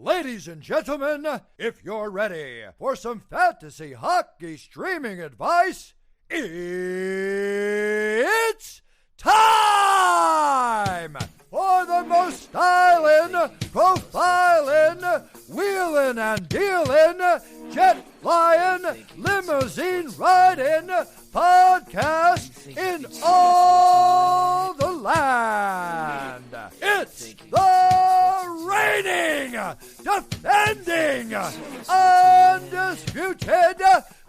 Ladies and gentlemen, if you're ready for some fantasy hockey streaming advice, it's time for the most styling, profiling, wheeling and dealing, jet flying, limousine riding podcast in all the land. It's the reigning, defending, undisputed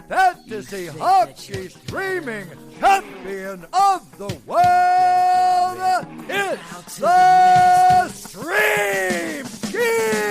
fantasy hockey streaming champion of the world. It's the Stream King.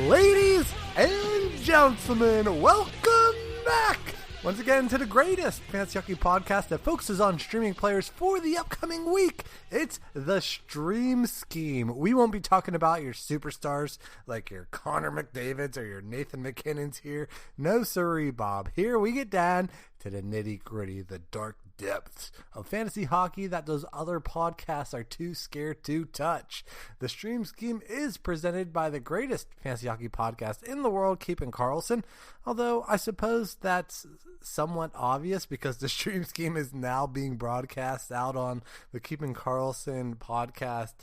Ladies and gentlemen, welcome back once again to the greatest fantasy hockey podcast that focuses on streaming players for the upcoming week. It's the Stream Scheme. We won't be talking about your superstars like your Connor McDavids or your Nathan McKinnons here. No sirree, Bob. Here we get down to the nitty gritty, the dark depths of fantasy hockey that those other podcasts are too scared to touch. The Stream Scheme is presented by the greatest fantasy hockey podcast in the world, Keeping Karlsson, although I suppose that's somewhat obvious because the Stream Scheme is now being broadcast out on the Keeping Karlsson podcast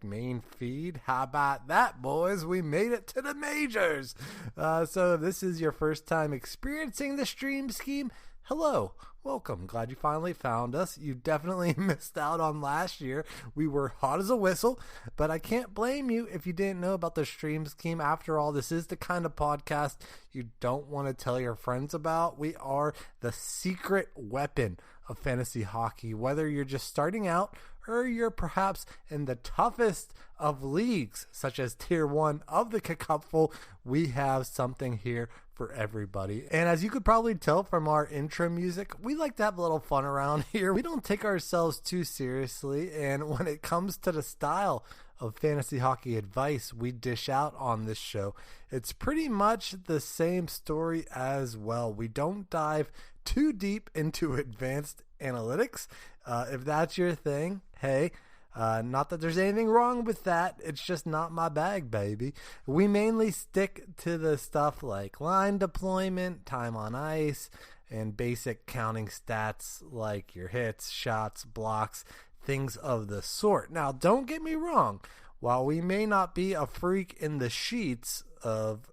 main feed. How about that, boys? We made it to the majors. So if this is your first time experiencing the Stream Scheme, hello, welcome. Glad you finally found us. You definitely missed out on last year. We were hot as a whistle, but I can't blame you if you didn't know about the Stream Scheme. After all, this is the kind of podcast you don't want to tell your friends about. We are the secret weapon of fantasy hockey, whether you're just starting out or you're perhaps in the toughest of leagues, such as Tier 1 of the Cupful. We have something here for everybody. And as you could probably tell from our intro music, we like to have a little fun around here. We don't take ourselves too seriously, and when it comes to the style of fantasy hockey advice we dish out on this show, it's pretty much the same story as well. We don't dive too deep into advanced analytics. If that's your thing, hey, not that there's anything wrong with that. It's just not my bag, baby. We mainly stick to the stuff like line deployment, time on ice, and basic counting stats like your hits, shots, blocks, things of the sort. Now, don't get me wrong. While we may not be a freak in the sheets of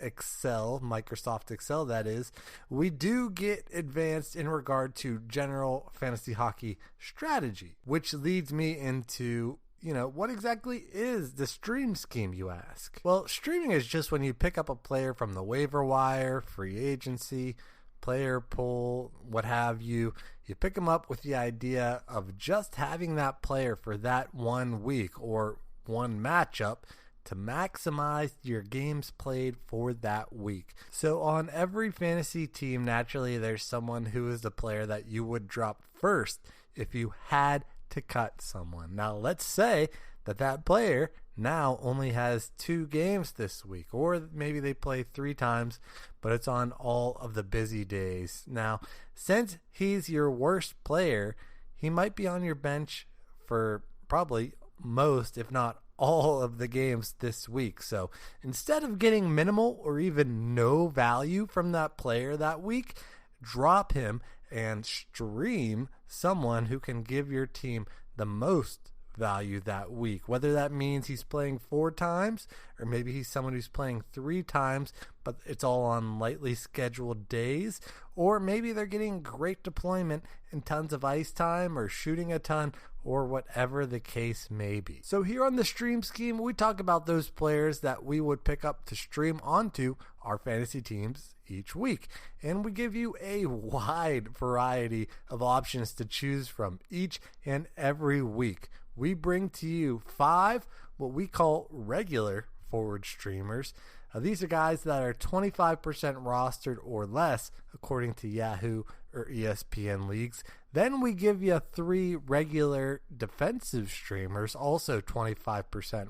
Excel, Microsoft Excel that is, we do get advanced in regard to general fantasy hockey strategy, which leads me into, what exactly is the Stream Scheme, you ask? Well, streaming is just when you pick up a player from the waiver wire, free agency, player pool, what have you. You pick them up with the idea of just having that player for that 1 week or one matchup to maximize your games played for that week. So on every fantasy team, naturally, there's someone who is the player that you would drop first if you had to cut someone. Now, let's say that player now only has 2 games this week, or maybe they play 3 times, but it's on all of the busy days. Now, since he's your worst player, he might be on your bench for probably most, if not all of the games this week. So instead of getting minimal or even no value from that player that week, drop him and stream someone who can give your team the most value that week. Whether that means he's playing 4 times or maybe he's someone who's playing 3 times, but it's all on lightly scheduled days, or maybe they're getting great deployment and tons of ice time or shooting a ton, or whatever the case may be. So here on the Stream Scheme, we talk about those players that we would pick up to stream onto our fantasy teams each week. And we give you a wide variety of options to choose from each and every week. We bring to you 5 what we call regular forward streamers, Now, these are guys that are 25% rostered or less, according to Yahoo or ESPN leagues. Then we give you 3 regular defensive streamers, also 25%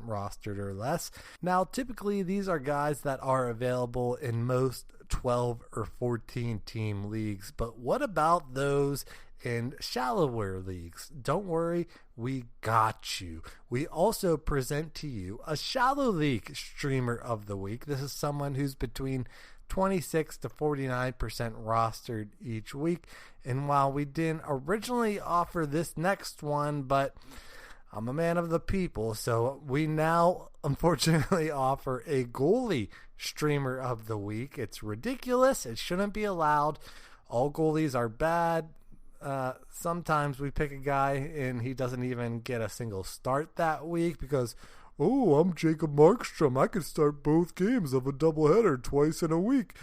rostered or less. Now, typically, these are guys that are available in most 12 or 14 team leagues. But what about those in shallower leagues? Don't worry, we got you. We also present to you a shallow league streamer of the week. This is someone who's between 26 to 49% rostered each week. And while we didn't originally offer this next one, but I'm a man of the people, so we now unfortunately offer a goalie streamer of the week. It's ridiculous. It shouldn't be allowed. All goalies are bad. Sometimes we pick a guy and he doesn't even get a single start that week because, oh, I'm Jacob Markstrom. I can start both games of a doubleheader twice in a week.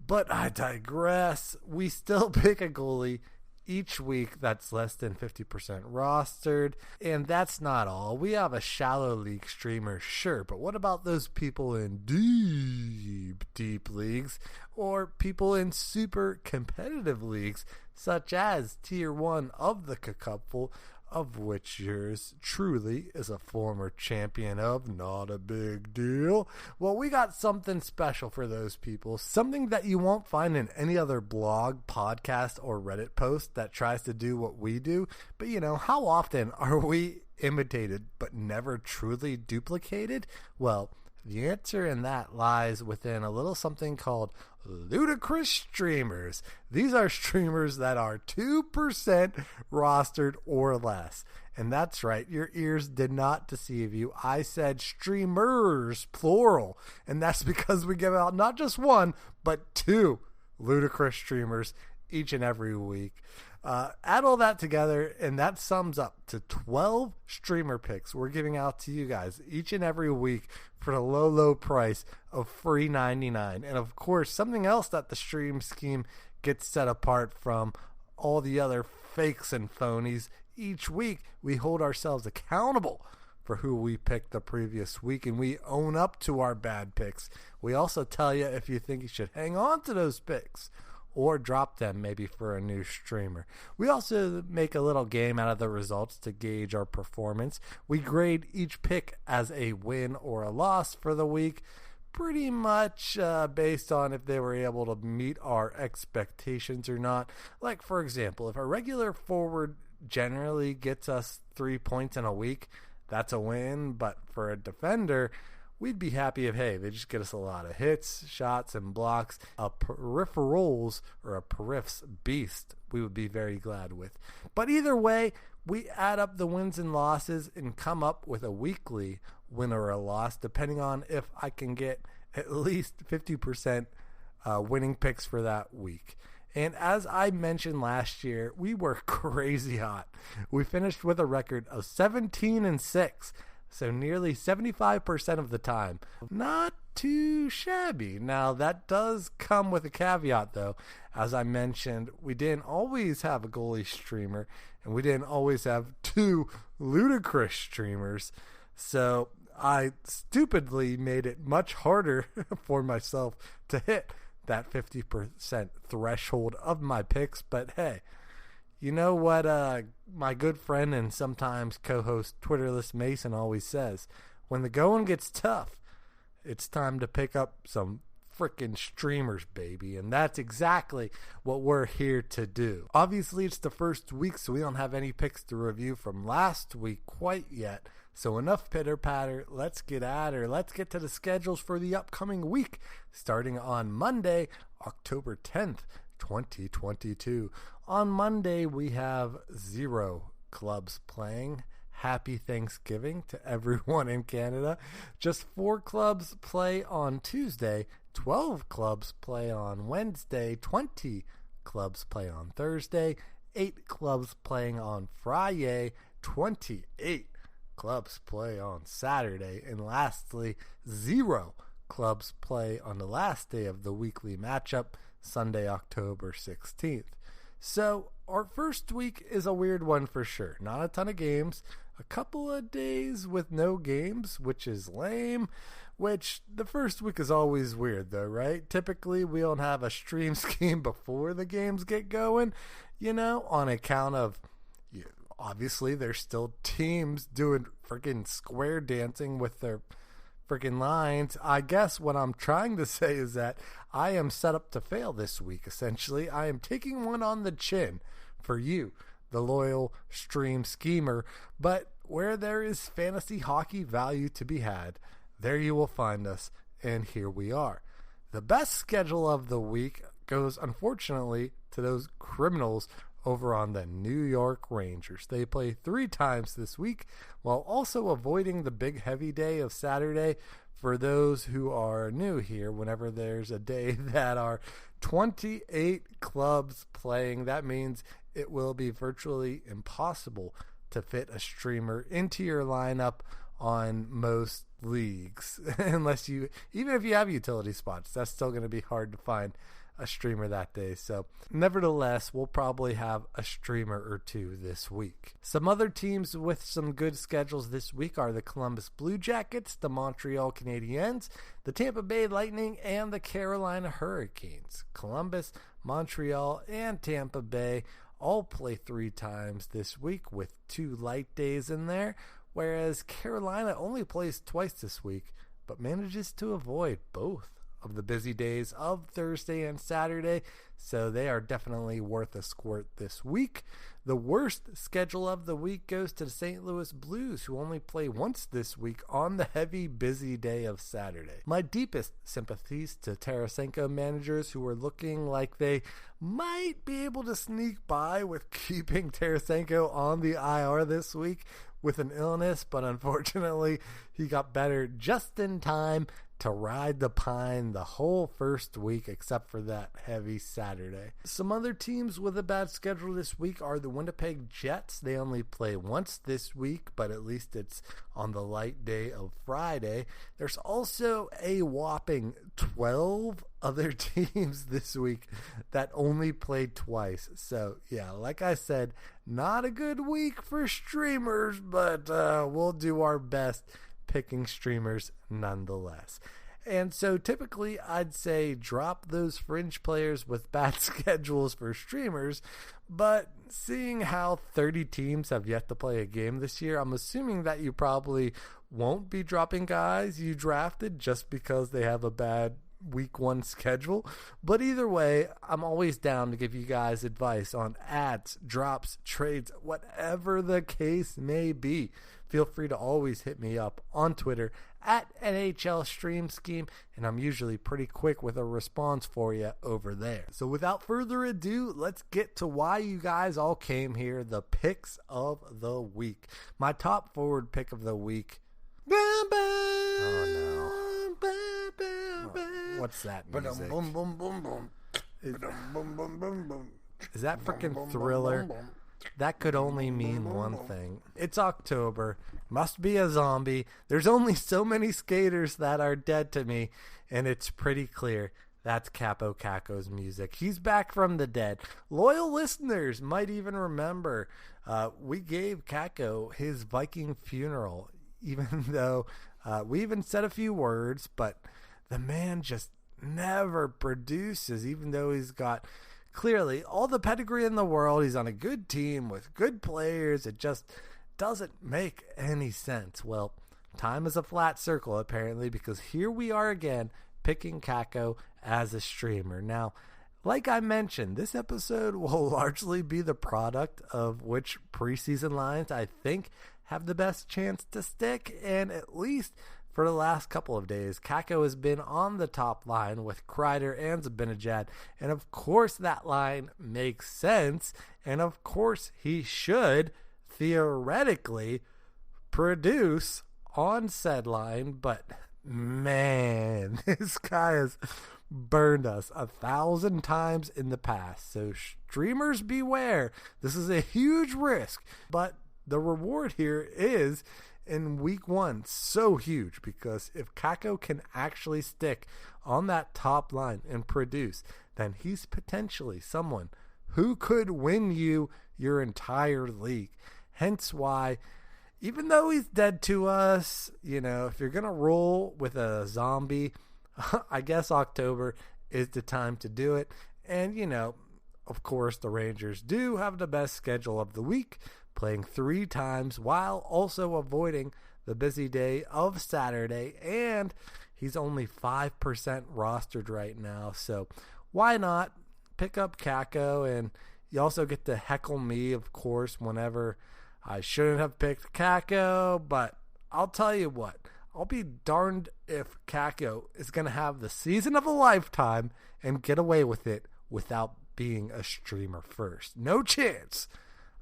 But I digress. We still pick a goalie each week that's less than 50% rostered. And that's not all. We have a shallow league streamer, sure. But what about those people in deep leagues or people in super competitive leagues, such as Tier 1 of the Cupful, of which yours truly is a former champion of? Not a big deal. Well, we got something special for those people, something that you won't find in any other blog, podcast, or Reddit post that tries to do what we do. But you know, how often are we imitated but never truly duplicated? Well, the answer in that lies within a little something called ludicrous streamers. These are streamers that are 2% rostered or less. And that's right, your ears did not deceive you. I said streamers, plural. And that's because we give out not just 1, but 2 ludicrous streamers each and every week. Add all that together, and that sums up to 12 streamer picks we're giving out to you guys each and every week for the low price of free $99. And of course, something else that the stream scheme gets set apart from all the other fakes and phonies, each week we hold ourselves accountable for who we picked the previous week, and we own up to our bad picks. We also tell you if you think you should hang on to those picks or drop them maybe for a new streamer. We also make a little game out of the results to gauge our performance. We grade each pick as a win or a loss for the week, pretty much based on if they were able to meet our expectations or not. Like, for example, if a regular forward generally gets us 3 points in a week, that's a win. But for a defender, we'd be happy if, hey, they just get us a lot of hits, shots, and blocks. A peripherals or a periffs beast we would be very glad with. But either way, we add up the wins and losses and come up with a weekly win or a loss, depending on if I can get at least 50% winning picks for that week. And as I mentioned last year, we were crazy hot. We finished with a record of 17-6. So nearly 75% of the time. Not too shabby. Now, that does come with a caveat, though. As I mentioned, we didn't always have a goalie streamer, and we didn't always have 2 ludicrous streamers. So I stupidly made it much harder for myself to hit that 50% threshold of my picks. But hey, you know what my good friend and sometimes co-host Twitterless Mason always says? When the going gets tough, it's time to pick up some frickin' streamers, baby. And that's exactly what we're here to do. Obviously, it's the first week, so we don't have any picks to review from last week quite yet. So enough pitter-patter. Let's get at her. Let's get to the schedules for the upcoming week, starting on Monday, October 10th, 2022. On Monday, we have 0 clubs playing. Happy Thanksgiving to everyone in Canada. Just 4 clubs play on Tuesday, 12 clubs play on Wednesday, 20 clubs play on Thursday, 8 clubs playing on Friday, 28 clubs play on Saturday, and lastly, 0 clubs play on the last day of the weekly matchup, Sunday, October 16th. So our first week is a weird one for sure. Not a ton of games. a couple of days with no games, which is lame. Which the first week is always weird though, right? Typically we don't have a stream scheme before the games get going, on account of, obviously there's still teams doing freaking square dancing with their freaking lines. I guess what I'm trying to say is that I am set up to fail this week, essentially. I am taking one on the chin for you, the loyal stream schemer. But where there is fantasy hockey value to be had, there you will find us, and here we are. The best schedule of the week goes, unfortunately, to those criminals over on the New York Rangers. They play 3 times this week, while also avoiding the big heavy day of Saturday. For those who are new here, whenever there's a day that are 28 clubs playing, that means it will be virtually impossible to fit a streamer into your lineup on most leagues. Unless even if you have utility spots, that's still going to be hard to find a streamer that day. So nevertheless, we'll probably have a streamer or 2 this week. Some other teams with some good schedules this week are the Columbus Blue Jackets, the Montreal Canadiens, the Tampa Bay Lightning, and the Carolina Hurricanes. Columbus, Montreal, and Tampa Bay all play 3 times this week with 2 light days in there, whereas Carolina only plays twice this week, but manages to avoid both of the busy days of Thursday and Saturday, so they are definitely worth a squirt this week. The worst schedule of the week goes to the St. Louis Blues, who only play once this week on the heavy, busy day of Saturday. My deepest sympathies to Tarasenko managers who are looking like they might be able to sneak by with keeping Tarasenko on the IR this week with an illness, but unfortunately he got better just in time to ride the pine the whole first week, except for that heavy Saturday. Some other teams with a bad schedule this week are the Winnipeg Jets. They only play once this week, but at least it's on the light day of Friday. There's also a whopping 12 other teams this week that only played twice. So yeah, like I said, not a good week for streamers, but we'll do our best picking streamers nonetheless. And so typically I'd say drop those fringe players with bad schedules for streamers, but seeing how 30 teams have yet to play a game this year, I'm assuming that you probably won't be dropping guys you drafted just because they have a bad week 1 schedule. But either way, I'm always down to give you guys advice on ads, drops, trades, whatever the case may be. Feel free to always hit me up on Twitter at NHL Stream Scheme, and I'm usually pretty quick with a response for you over there. So without further ado, let's get to why you guys all came here, the picks of the week. My top forward pick of the week. Oh no. What's that music? Is that freaking Thriller? That could only mean one thing. It's October. Must be a zombie. There's only so many skaters that are dead to me, and it's pretty clear that's Capo Caco's music. He's back from the dead. Loyal listeners might even remember we gave Caco his Viking funeral, even though we even said a few words, but the man just never produces, even though he's got clearly all the pedigree in the world. He's on a good team with good players. It just doesn't make any sense. Well, time is a flat circle apparently, because here we are again picking Caco as a streamer. Now, like I mentioned, this episode will largely be the product of which preseason lines I think have the best chance to stick, and at least for the last couple of days, Caco has been on the top line with Kreider and Zibanejad, and of course that line makes sense, and of course he should theoretically produce on said line, but man, this guy has burned us 1,000 times in the past, so streamers beware. This is a huge risk, but the reward here is in week 1 so huge, because if Caco can actually stick on that top line and produce, then he's potentially someone who could win you your entire league. Hence why, even though he's dead to us, if you're going to roll with a zombie, I guess October is the time to do it. And, of course, the Rangers do have the best schedule of the week, playing 3 times while also avoiding the busy day of Saturday. And he's only 5% rostered right now. So why not pick up Kakko? And you also get to heckle me, of course, whenever I shouldn't have picked Kakko. But I'll tell you what, I'll be darned if Kakko is going to have the season of a lifetime and get away with it without being a streamer first. No chance.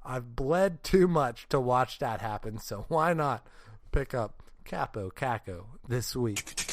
I've bled too much to watch that happen, so why not pick up Kakko this week?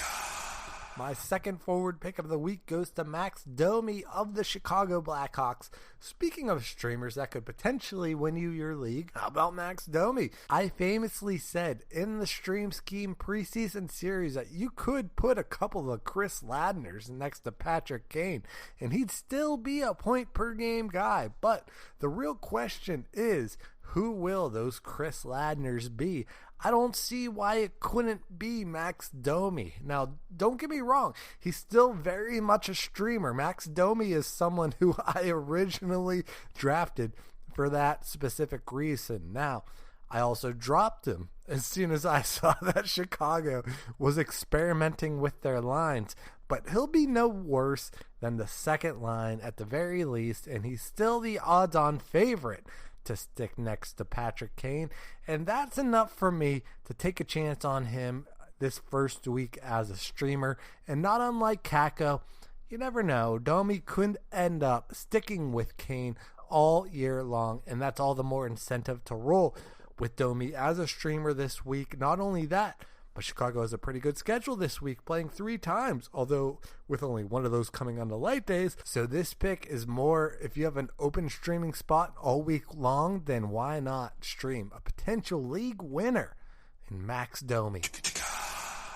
My second forward pick of the week goes to Max Domi of the Chicago Blackhawks. Speaking of streamers that could potentially win you your league, how about Max Domi? I famously said in the Stream Scheme preseason series that you could put a couple of Chris Ladners next to Patrick Kane, and he'd still be a point per game guy. But the real question is, who will those Chris Ladners be? I don't see why it couldn't be Max Domi. Now, don't get me wrong. He's still very much a streamer. Max Domi is someone who I originally drafted for that specific reason. Now, I also dropped him as soon as I saw that Chicago was experimenting with their lines. But he'll be no worse than the second line at the very least, and he's still the odds-on favorite to stick next to Patrick Kane, and that's enough for me to take a chance on him this first week as a streamer. And not unlike Kakko, you never know, Domi could end up sticking with Kane all year long, and that's all the more incentive to roll with Domi as a streamer this week. Not only that, but Chicago has a pretty good schedule this week, playing 3 times, although with only one of those coming on the light days. So this pick is more, if you have an open streaming spot all week long, then why not stream a potential league winner in Max Domi?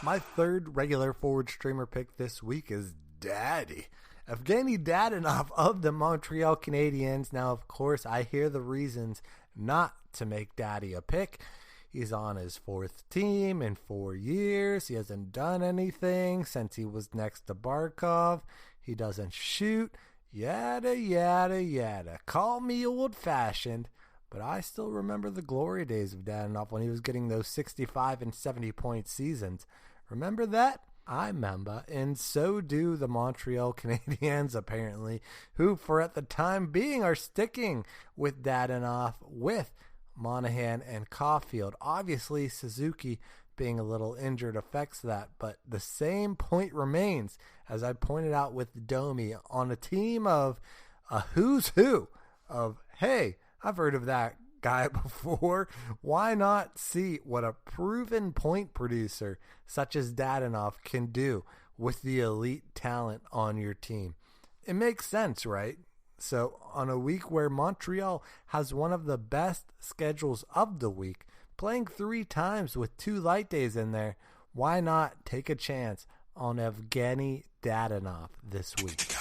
My third regular forward streamer pick this week is Daddy. Evgeny Dadonov of the Montreal Canadiens. Now, of course, I hear the reasons not to make Daddy a pick. He's on his 4th team in 4 years. He hasn't done anything since he was next to Barkov. He doesn't shoot. Yada, yada, yada. Call me old-fashioned, but I still remember the glory days of Dadonov when he was getting those 65 and 70-point seasons. Remember that? I remember, and so do the Montreal Canadiens, apparently, who, for at the time being, are sticking with Dadonov with Monahan and Caulfield. Obviously, Suzuki being a little injured affects that, but the same point remains, as I pointed out with Domi, on a team of a who's who of, hey, I've heard of that guy before. Why not see what a proven point producer such as Dadonov can do with the elite talent on your team? It makes sense, right? So on a week where Montreal has one of the best schedules of the week, playing 3 times with 2 light days in there, why not take a chance on Evgeny Dadonov this week?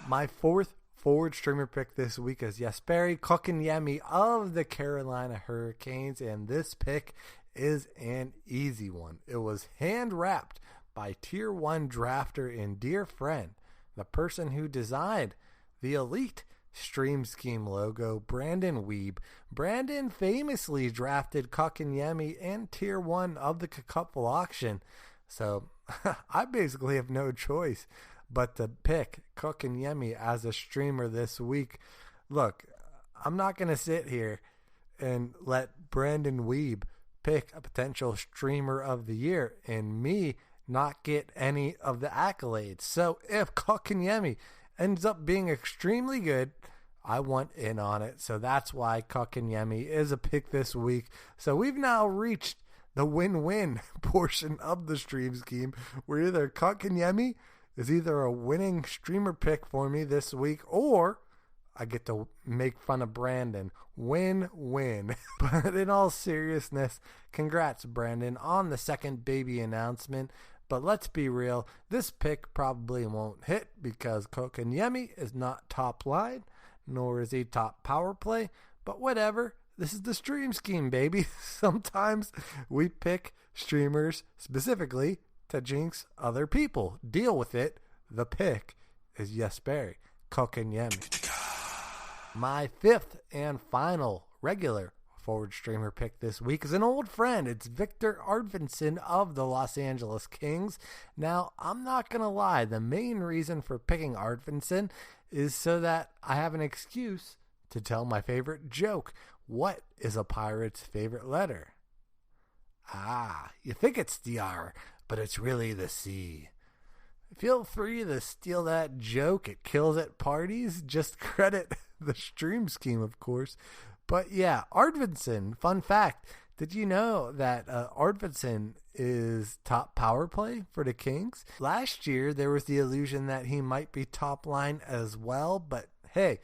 My 4th forward streamer pick this week is Jesperi Kotkaniemi of the Carolina Hurricanes, and this pick is an easy one. It was hand-wrapped by Tier 1 drafter and dear friend, the person who designed the elite Stream Scheme logo, Brandon Weeb. Brandon famously drafted Kotkaniemi and Tier 1 of the Cupful auction, so I basically have no choice but to pick Kotkaniemi as a streamer this week. Look, I'm not going to sit here and let Brandon Weeb pick a potential streamer of the year and me not get any of the accolades. So if Kotkaniemi ends up being extremely good, I want in on it. So that's why Kotkaniemi is a pick this week. So we've now reached the win-win portion of the Stream Scheme, where either Kotkaniemi is either a winning streamer pick for me this week, or I get to make fun of Brandon. Win-win. But in all seriousness, congrats, Brandon, on the second baby announcement. But let's be real, this pick probably won't hit because Kotkaniemi is not top line, nor is he top power play. But whatever, This is the stream scheme, baby. Sometimes we pick streamers specifically to jinx other people. Deal with it. The pick is Jesper Kotkaniemi. My fifth and final regular forward streamer pick this week is an old friend. It's Viktor Arvidsson of the Los Angeles Kings. Now, I'm not going to lie. The main reason for picking Arvidsson is so that I have an excuse to tell my favorite joke. What is a pirate's favorite letter? You think it's the R, but it's really the C. Feel free to steal that joke. It kills at parties. Just credit the stream scheme, of course. But yeah, Arvidsson, fun fact. Did you know that Arvidsson is top power play for the Kings? Last year, there was the illusion that he might be top line as well. But hey,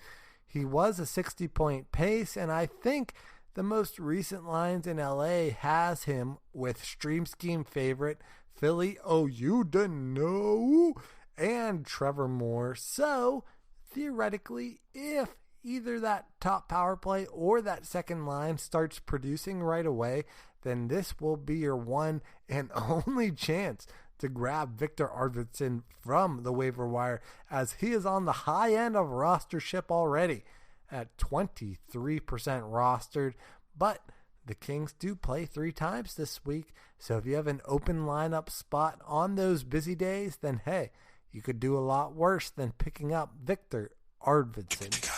he was a 60-point pace, and I think the most recent lines in LA has him with stream scheme favorite Philly. Oh, you didn't know? And Trevor Moore. So, theoretically, if either that top power play or that second line starts producing right away, then this will be your one and only chance to grab Viktor Arvidsson from the waiver wire, as he is on the high end of rostership already at 23% rostered. But the Kings do play 3 times this week, so if you have an open lineup spot on those busy days, then hey, you could do a lot worse than picking up Viktor Arvidsson.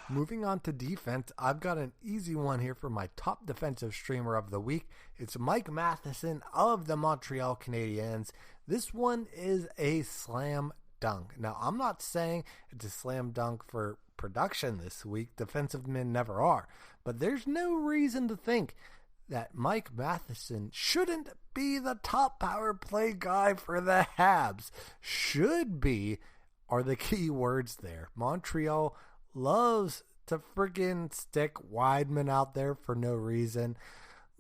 Moving on to defense, I've got an easy one here for my top defensive streamer of the week. It's Mike Matheson of the Montreal Canadiens. This one is a slam dunk. Now, I'm not saying it's a slam dunk for production this week. Defensive men never are. But there's no reason to think that Mike Matheson shouldn't be the top power play guy for the Habs. Should be are the key words there. Montreal loves to friggin' stick Wideman out there for no reason.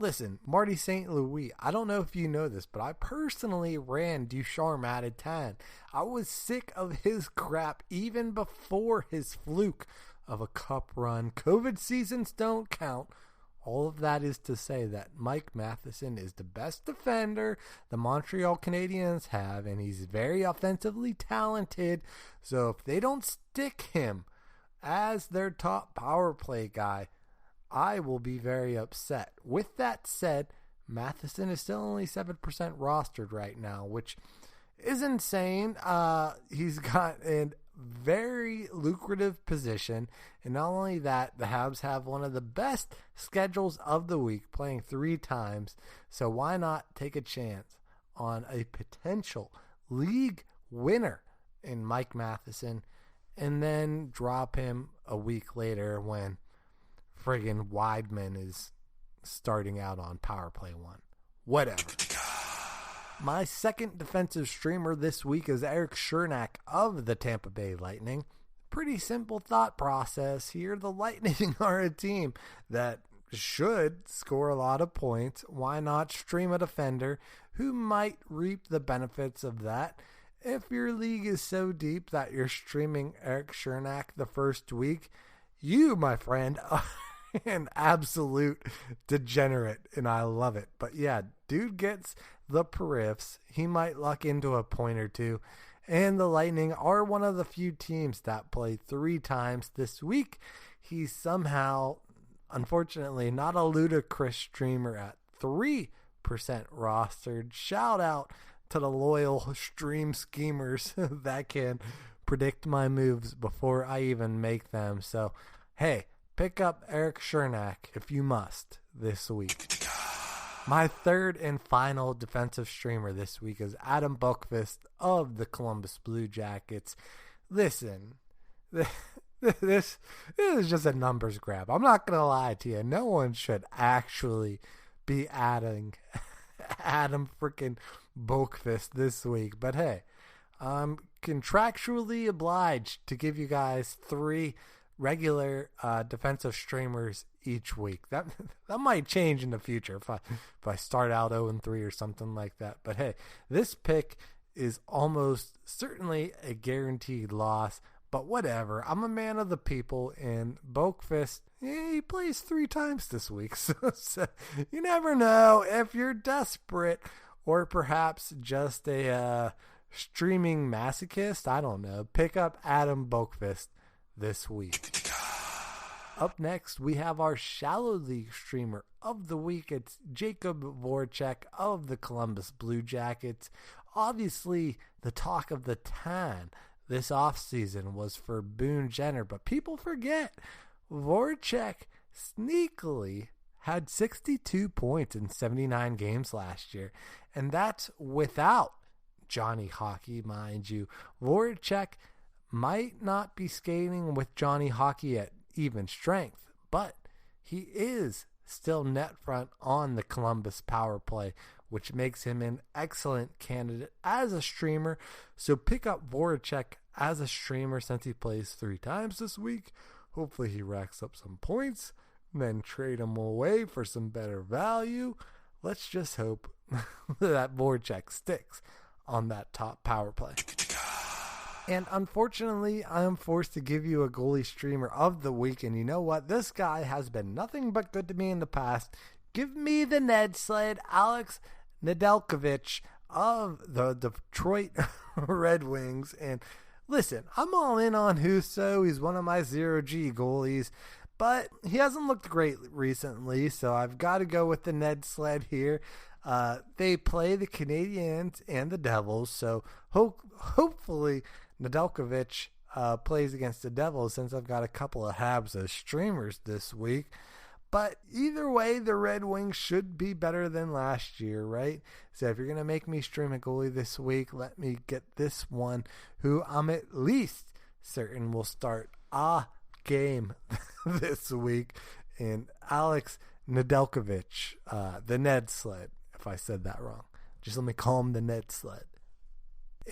Listen, Marty St. Louis, I don't know if you know this, but I personally ran Ducharme out of 10. I was sick of his crap even before his fluke of a cup run. COVID seasons don't count. All of that is to say that Mike Matheson is the best defender the Montreal Canadiens have, and he's very offensively talented. So if they don't stick him as their top power play guy, I will be very upset. With that said, Matheson is still only 7% rostered right now, which is insane. He's got a very lucrative position, and not only that, the Habs have one of the best schedules of the week, playing 3 times, so why not take a chance on a potential league winner in Mike Matheson, and then drop him a week later when friggin' Wideman is starting out on power play 1. Whatever. My second defensive streamer this week is Erik Cernak of the Tampa Bay Lightning. Pretty simple thought process here. The Lightning are a team that should score a lot of points. Why not stream a defender who might reap the benefits of that? If your league is so deep that you're streaming Erik Cernak the first week, you, my friend, are an absolute degenerate, and I love it. But yeah, dude gets the periffs. He might luck into a point or two. And the Lightning are one of the few teams that play 3 times this week. He's somehow, unfortunately, not a ludicrous streamer at 3% rostered. Shout out to the loyal stream schemers that can predict my moves before I even make them. So, hey, pick up Erik Cernak if you must this week. My third and final defensive streamer this week is Adam Boqvist of the Columbus Blue Jackets. Listen, this is just a numbers grab. I'm not going to lie to you. No one should actually be adding Adam freaking Boqvist this week. But hey, I'm contractually obliged to give you guys 3 regular defensive streamers each week. That might change in the future if I start out 0-3 or something like that. But hey, this pick is almost certainly a guaranteed loss. But whatever, I'm a man of the people, and Boqvist, he plays 3 times this week. So you never know if you're desperate or perhaps just a streaming masochist. I don't know. Pick up Adam Boqvist this week. Up next, we have our Shallow League streamer of the week. It's Jacob Voracek of the Columbus Blue Jackets. Obviously, the talk of the town this offseason was for Boone Jenner, but people forget Voracek sneakily had 62 points in 79 games last year, and that's without Johnny Hockey, mind you. Voracek might not be skating with Johnny Hockey at even strength, but he is still net front on the Columbus power play, which makes him an excellent candidate as a streamer. So pick up Voracek as a streamer since he plays 3 times this week. Hopefully he racks up some points, then trade him away for some better value. Let's just hope that Voracek sticks on that top power play. And unfortunately, I am forced to give you a goalie streamer of the week. And you know what? This guy has been nothing but good to me in the past. Give me the Ned Sled, Alex Nedeljkovic of the Detroit Red Wings. And listen, I'm all in on Husso. He's one of my 0G goalies, but he hasn't looked great recently, so I've got to go with the Ned Sled here. They play the Canadiens and the Devils, so hopefully Nedeljkovic plays against the Devils, since I've got a couple of Habs as streamers this week. But either way, the Red Wings should be better than last year, right? So if you're going to make me stream a goalie this week, let me get this one, who I'm at least certain will start a game this week. And Alex Nedeljkovic, the Ned Sled, if I said that wrong. Just let me call him the Ned Sled.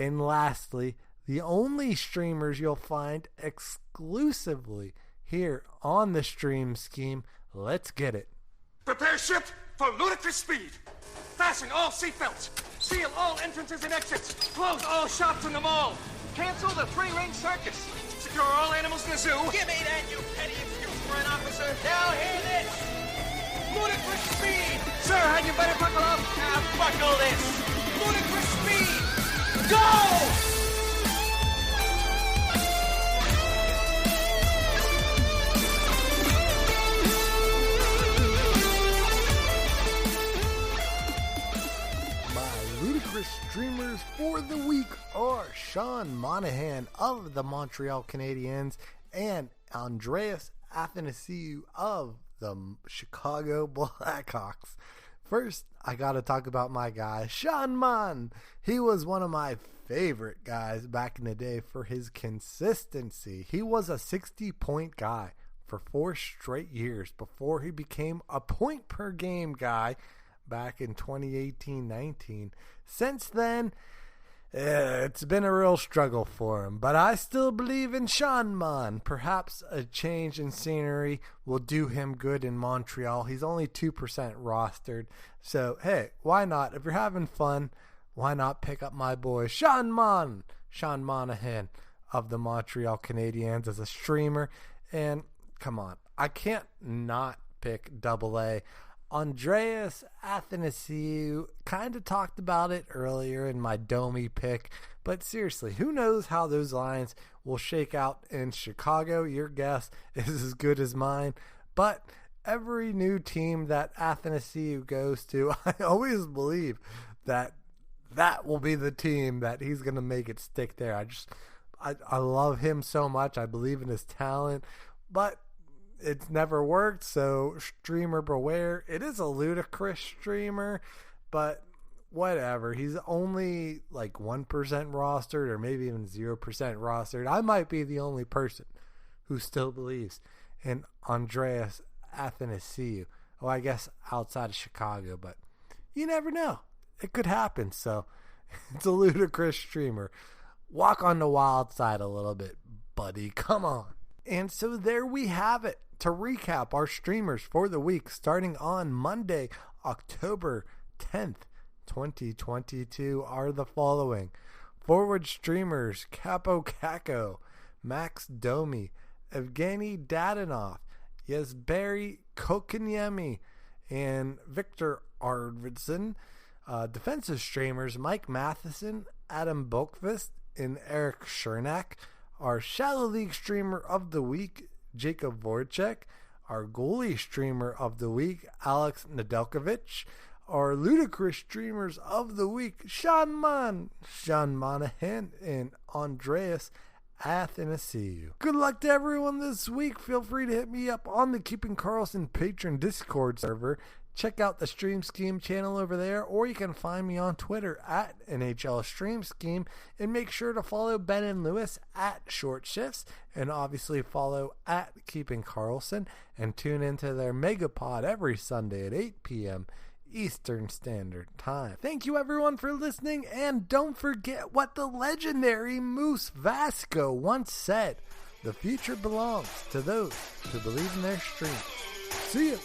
And lastly, the only streamers you'll find exclusively here on the Stream Scheme. Let's get it. Prepare ship for ludicrous speed. Fasten all seatbelts. Seal all entrances and exits. Close all shops in the mall. Cancel the free-range circus. Secure all animals in the zoo. Give me that, you petty excuse for an officer. Now hear this. Ludicrous speed. Sir, had you better buckle up? Now buckle this. Ludicrous speed. Go! Streamers for the week are Sean Monahan of the Montreal Canadiens and Andreas Athanasiou of the Chicago Blackhawks. First, I got to talk about my guy, Sean Mon. He was one of my favorite guys back in the day for his consistency. He was a 60-point guy for 4 straight years before he became a point-per-game guy back in 2018-19. Since then, it's been a real struggle for him, but I still believe in Sean Mon. Perhaps a change in scenery will do him good in Montreal. He's only 2% rostered, so hey, why not? If you're having fun, why not pick up my boy Sean Mon, Sean Monahan of the Montreal Canadiens as a streamer. And come on, I can't not pick AA. Andreas Athanasiou, kind of talked about it earlier in my Domi pick, but seriously, who knows how those lines will shake out in Chicago? Your guess is as good as mine, but every new team that Athanasiou goes to, I always believe that will be the team that he's going to make it stick there. I love him so much. I believe in his talent, but it's never worked, so streamer beware. It is a ludicrous streamer, but whatever. He's only like 1% rostered, or maybe even 0% rostered. I might be the only person who still believes in Andreas Athanasiou. Well, I guess outside of Chicago, but you never know. It could happen, so it's a ludicrous streamer. Walk on the wild side a little bit, buddy. Come on. And so there we have it. To recap, our streamers for the week starting on Monday, October 10th, 2022 are the following. Forward streamers, Capo Caco, Max Domi, Evgeny Dadanov, Jesperi Kokaniemi, and Victor Arvidsson. Defensive streamers Mike Matheson, Adam Bokvist, and Eric Chernak. Our Shallow League streamer of the week, Jacob Voracek. Our goalie streamer of the week, Alex Nedeljkovic. Our ludicrous streamers of the week, Sean Monahan, and Andreas Athanasiou. Good luck to everyone this week. Feel free to hit me up on the Keeping Karlsson Patron Discord server. Check out the Stream Scheme channel over there, or you can find me on Twitter at NHL Stream Scheme, and make sure to follow Ben and Lewis at Short Shifts, and obviously follow at Keeping Karlsson, and tune into their Megapod every Sunday at 8 p.m. Eastern Standard Time. Thank you everyone for listening, and don't forget what the legendary Moose Vasco once said: the future belongs to those who believe in their stream. See ya!